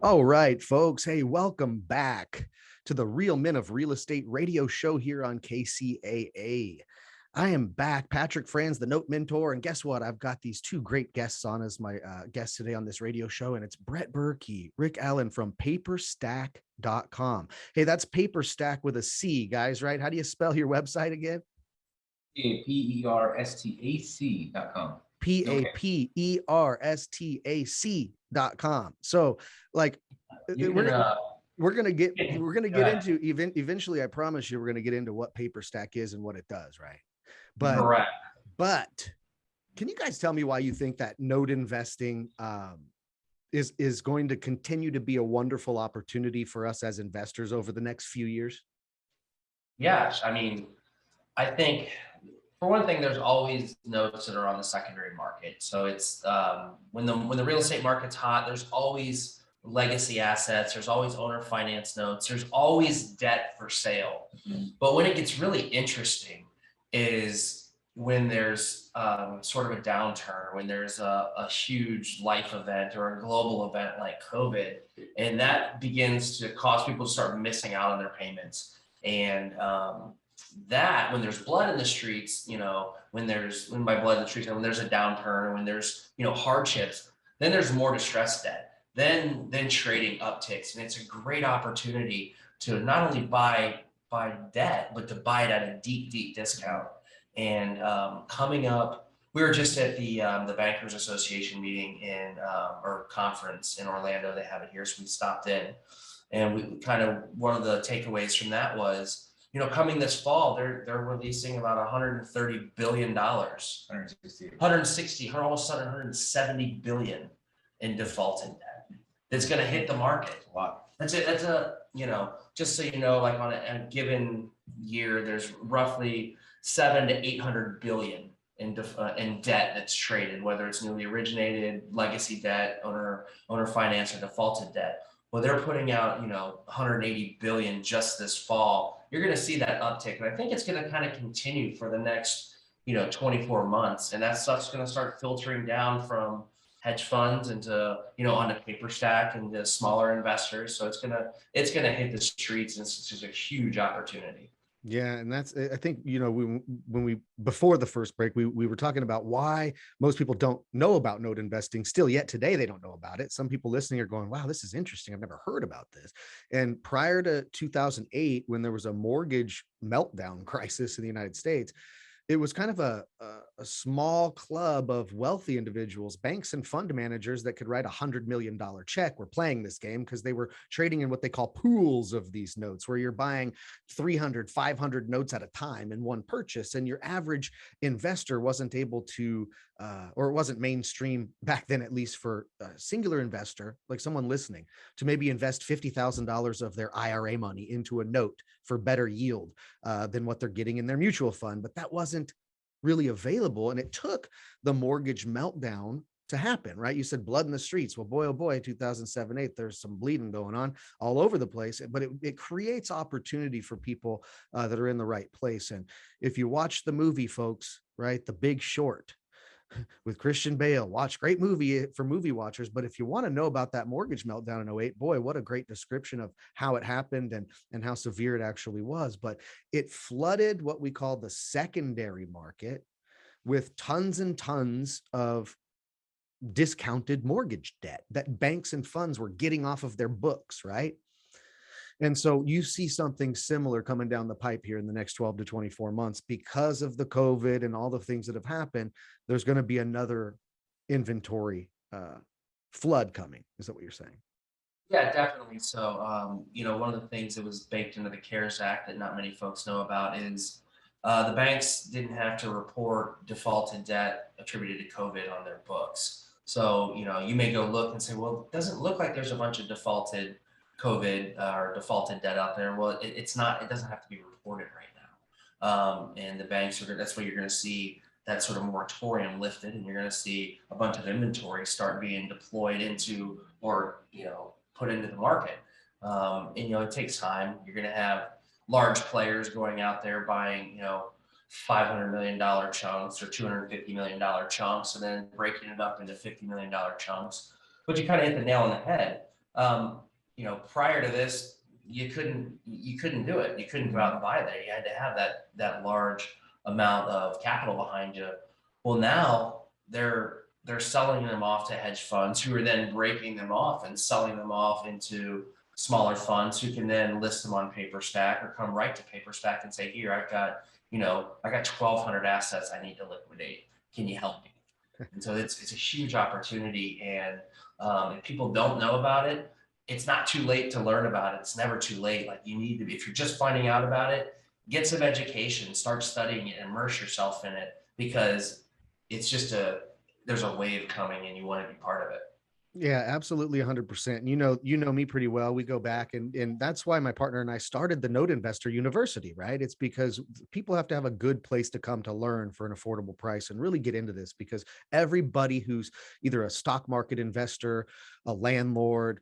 All right, folks. Hey, welcome back to the Real Men of Real Estate radio show here on KCAA. I am back, Patrick Franz, the Note Mentor. And guess what? I've got these two great guests on as my guests today on this radio show. And it's Brett Berkey, Rick Allen from paperstack.com. Hey, that's Paperstack with a C, guys, right? How do you spell your website again? Paperstac.com. Paperstac.com. So like we're gonna get into eventually, I promise you, we're gonna get into what Paperstack is and what it does, right? But can you guys tell me why you think that note investing is going to continue to be a wonderful opportunity for us as investors over the next few years? Yes, I mean, I think for one thing, there's always notes that are on the secondary market. So it's when the real estate market's hot, there's always legacy assets, there's always owner finance notes, there's always debt for sale. Mm-hmm. But when it gets really interesting is when there's sort of a downturn, when there's a huge life event or a global event like COVID, and that begins to cause people to start missing out on their payments. And that when there's blood in the streets, when by blood in the streets, when there's a downturn, when there's, hardships, then there's more distressed debt, then trading upticks. And it's a great opportunity to not only buy debt, but to buy it at a deep, deep discount. And coming up, we were just at the Bankers Association meeting or conference in Orlando. They have it here. So we stopped in, and we one of the takeaways from that was, coming this fall, they're releasing about $130 billion, 160, almost $170 billion in defaulted debt. That's going to hit the market. Wow. That's it. That's just so you know, like on a given year, there's roughly 700 to 800 billion in debt that's traded, whether it's newly originated, legacy debt, owner finance, or defaulted debt. Well, they're putting out, 180 billion just this fall. You're going to see that uptick. And I think it's going to kind of continue for the next, 24 months. And that stuff's going to start filtering down from hedge funds into, onto Paperstack and the smaller investors. So it's going to hit the streets, and it's just a huge opportunity. Yeah. And that's, I think, before the first break, we were talking about why most people don't know about note investing still yet today. They don't know about it. Some people listening are going, wow, this is interesting. I've never heard about this. And prior to 2008, when there was a mortgage meltdown crisis in the United States, it was kind of a small club of wealthy individuals, banks and fund managers that could write $100 million check were playing this game because they were trading in what they call pools of these notes, where you're buying 300, 500 notes at a time in one purchase. And your average investor wasn't able to, or it wasn't mainstream back then, at least for a singular investor, like someone listening, to maybe invest $50,000 of their IRA money into a note for better yield than what they're getting in their mutual fund. But that wasn't really available. And it took the mortgage meltdown to happen, right? You said blood in the streets. Well, boy, oh boy, 2007-8, there's some bleeding going on all over the place, but it creates opportunity for people that are in the right place. And if you watch the movie, folks, right, The Big Short with Christian Bale, great movie for movie watchers. But if you want to know about that mortgage meltdown in 08, boy, what a great description of how it happened and how severe it actually was. But it flooded what we call the secondary market with tons and tons of discounted mortgage debt that banks and funds were getting off of their books, right? And so you see something similar coming down the pipe here in the next 12 to 24 months because of the COVID and all the things that have happened. There's going to be another inventory flood coming. Is that what you're saying? Yeah, definitely. So, one of the things that was baked into the CARES Act that not many folks know about is the banks didn't have to report defaulted debt attributed to COVID on their books. So, you may go look and say, well, it doesn't look like there's a bunch of defaulted COVID or defaulted debt out there. Well, it doesn't have to be reported right now. And the banks that's where you're going to see that sort of moratorium lifted, and you're going to see a bunch of inventory start being deployed into or, put into the market. And, it takes time. You're going to have large players going out there buying, $500 million chunks or $250 million chunks, and then breaking it up into $50 million chunks. But you kind of hit the nail on the head. Prior to this, you couldn't do it. You couldn't go out and buy that. You had to have that large amount of capital behind you. Well, now they're selling them off to hedge funds who are then breaking them off and selling them off into smaller funds who can then list them on PaperStack or come right to PaperStack and say, here, I got 1,200 assets I need to liquidate. Can you help me? And so it's a huge opportunity. And if people don't know about it, it's not too late to learn about it. It's never too late. Like you need to be, if you're just finding out about it, get some education, start studying it, immerse yourself in it, because it's just there's a wave coming and you want to be part of it. Yeah, absolutely 100%. And you know me pretty well. We go back and that's why my partner and I started the Note Investor University, right? It's because people have to have a good place to come to learn for an affordable price and really get into this, because everybody who's either a stock market investor, a landlord,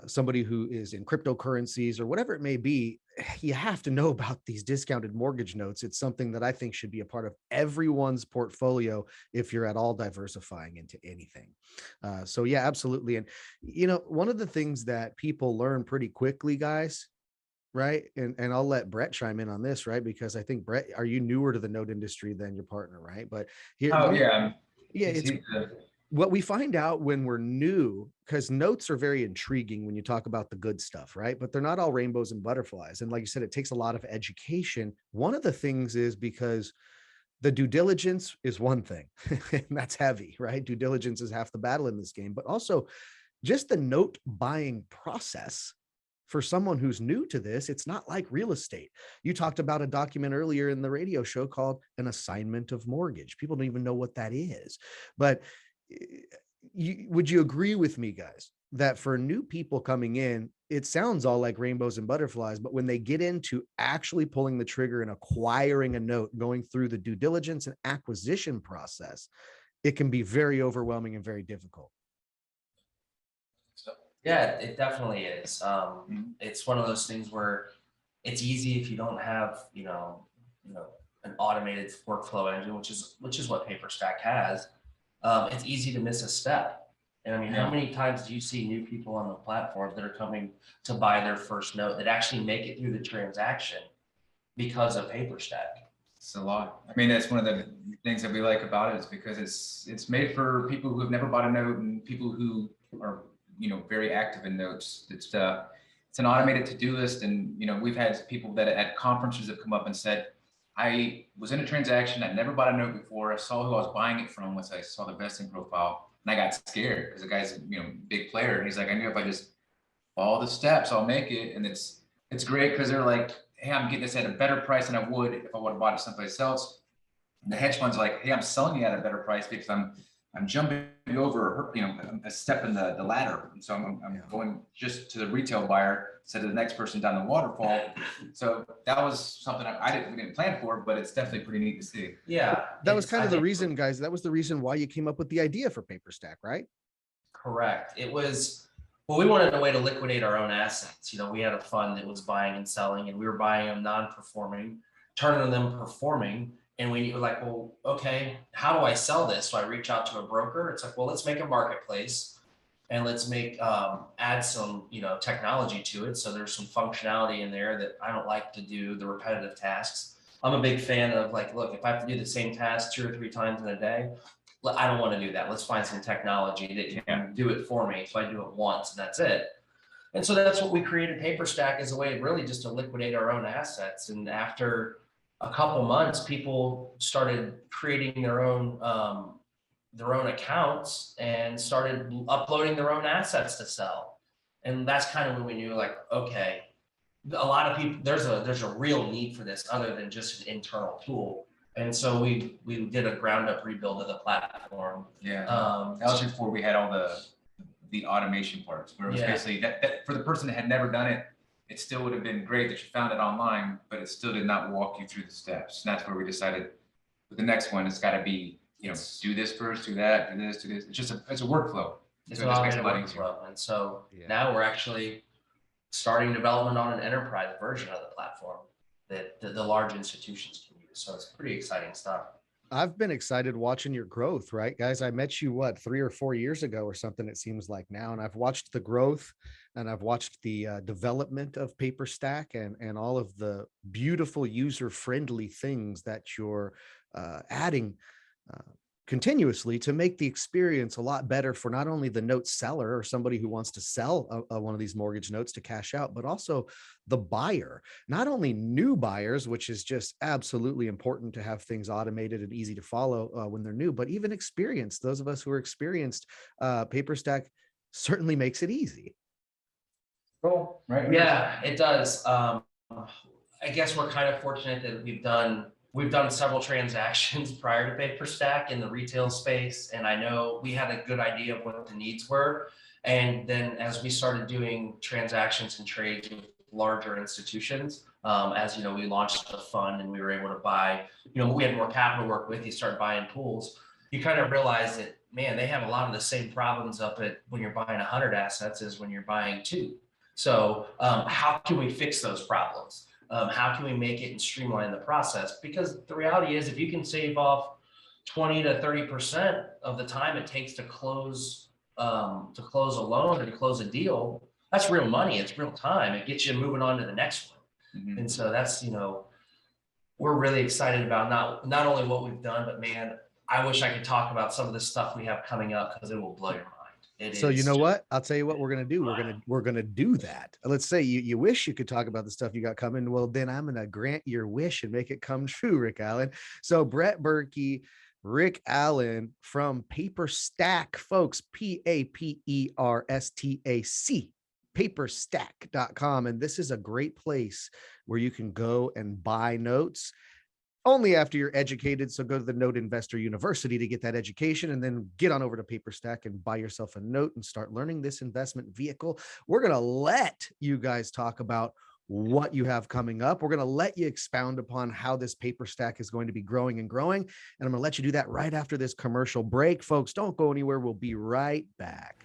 somebody who is in cryptocurrencies or whatever it may be, you have to know about these discounted mortgage notes. It's something that I think should be a part of everyone's portfolio if you're at all diversifying into anything. So yeah, absolutely. And one of the things that people learn pretty quickly, guys, right? And I'll let Brett chime in on this, right? Because I think Brett, are you newer to the note industry than your partner, right? But here, Oh yeah, yeah, it's what we find out when we're new, because notes are very intriguing when you talk about the good stuff, right? But they're not all rainbows and butterflies. And like you said, it takes a lot of education. One of the things is because the due diligence is one thing, and that's heavy, right? Due diligence is half the battle in this game, but also just the note buying process. For someone who's new to this, it's not like real estate. You talked about a document earlier in the radio show called an assignment of mortgage. People don't even know what that is. But would you agree with me, guys, that for new people coming in, it sounds all like rainbows and butterflies, but when they get into actually pulling the trigger and acquiring a note, going through the due diligence and acquisition process, it can be very overwhelming and very difficult? Yeah, it definitely is. It's one of those things where it's easy if you don't have, an automated workflow engine, which is what PaperStack has. It's easy to miss a step. And I mean, how many times do you see new people on the platform that are coming to buy their first note that actually make it through the transaction because of PaperStack? it's a lot. I mean, that's one of the things that we like about it, is because it's made for people who have never bought a note and people who are very active in notes. It's an automated to-do list, and we've had people that at conferences have come up and said, I was in a transaction, I'd never bought a note before. I saw who I was buying it from once I saw the vesting profile, and I got scared because the guy's a big player. And he's like, I knew if I just follow the steps, I'll make it. And it's great because they're like, hey, I'm getting this at a better price than I would if I would have bought it someplace else. And the hedge fund's like, hey, I'm selling you at a better price because I'm jumping over, a step in the ladder. And so I'm going just to the retail buyer instead of the next person down the waterfall. So that was something we didn't plan for, but it's definitely pretty neat to see. Yeah. That was kind of the reason, guys. That was the reason why you came up with the idea for PaperStack, right? Correct. It was, well, we wanted a way to liquidate our own assets. We had a fund that was buying and selling, and we were buying them non-performing, turning them performing. And we were like, well, okay, how do I sell this? So I reach out to a broker. It's like, well, let's make a marketplace and let's add some, technology to it. So there's some functionality in there that I don't like to do the repetitive tasks. I'm a big fan of like, look, if I have to do the same task 2 or 3 times in a day, I don't want to do that. Let's find some technology that can do it for me. So I do it once and that's it. And so that's what we created PaperStack, as a way of really just to liquidate our own assets. And after a couple months, people started creating their own accounts and started uploading their own assets to sell. And that's kind of when we knew, like, okay, a lot of people, there's a real need for this other than just an internal tool. And so we did a ground up rebuild of the platform. Yeah, that was before we had all the automation parts, where it was basically that for the person that had never done it, it still would have been great that you found it online, but it still did not walk you through the steps. And that's where we decided with the next one, it's got to be, do this first, do that, do this, do this. It's a workflow. It's an automated workflow. And so now we're actually starting development on an enterprise version of the platform that the large institutions can use. So it's pretty exciting stuff. I've been excited watching your growth, right, guys? I met you 3 or 4 years ago or something, it seems like now, and I've watched the growth. and I've watched the development of PaperStack and all of the beautiful user-friendly things that you're adding uh, continuously to make the experience a lot better for not only the note seller or somebody who wants to sell one of these mortgage notes to cash out, but also the buyer. Not only new buyers, which is just absolutely important to have things automated and easy to follow when they're new, but even experienced. Those of us who are experienced, PaperStack certainly makes it easy. Cool, right? Yeah, it does. I guess we're kind of fortunate that we've done several transactions prior to PaperStack in the retail space, and I know we had a good idea of what the needs were. And then as we started doing transactions and trades with larger institutions, as you know, we launched the fund and we were able to buy, you know, we had more capital to work with. You start buying pools, you kind of realize that, man, they have a lot of the same problems up at when you're buying 100 assets as when you're buying 2. So how can we fix those problems? How can we make it and streamline the process? Because the reality is, if you can save off 20 to 30% of the time it takes to close a loan or to close a deal, that's real money. It's real time. It gets you moving on to the next one. Mm-hmm. And so that's, you know, we're really excited about not only what we've done, but man, I wish I could talk about some of the stuff we have coming up because it will blow your mind. So you know what? I'll tell you what we're gonna do. We're gonna do that. Let's say you wish you could talk about the stuff you got coming. Well, then I'm gonna grant your wish and make it come true, Rick Allen. So Brett Berkey, Rick Allen from PaperStack, folks, PAPERSTAC, paperstack.com. And this is a great place where you can go and buy notes. Only after you're educated. So go to the Note Investor University to get that education, and then get on over to PaperStack and buy yourself a note and start learning this investment vehicle. We're going to let you guys talk about what you have coming up. We're going to let you expound upon how this PaperStack is going to be growing and growing. And I'm going to let you do that right after this commercial break. Folks, don't go anywhere. We'll be right back.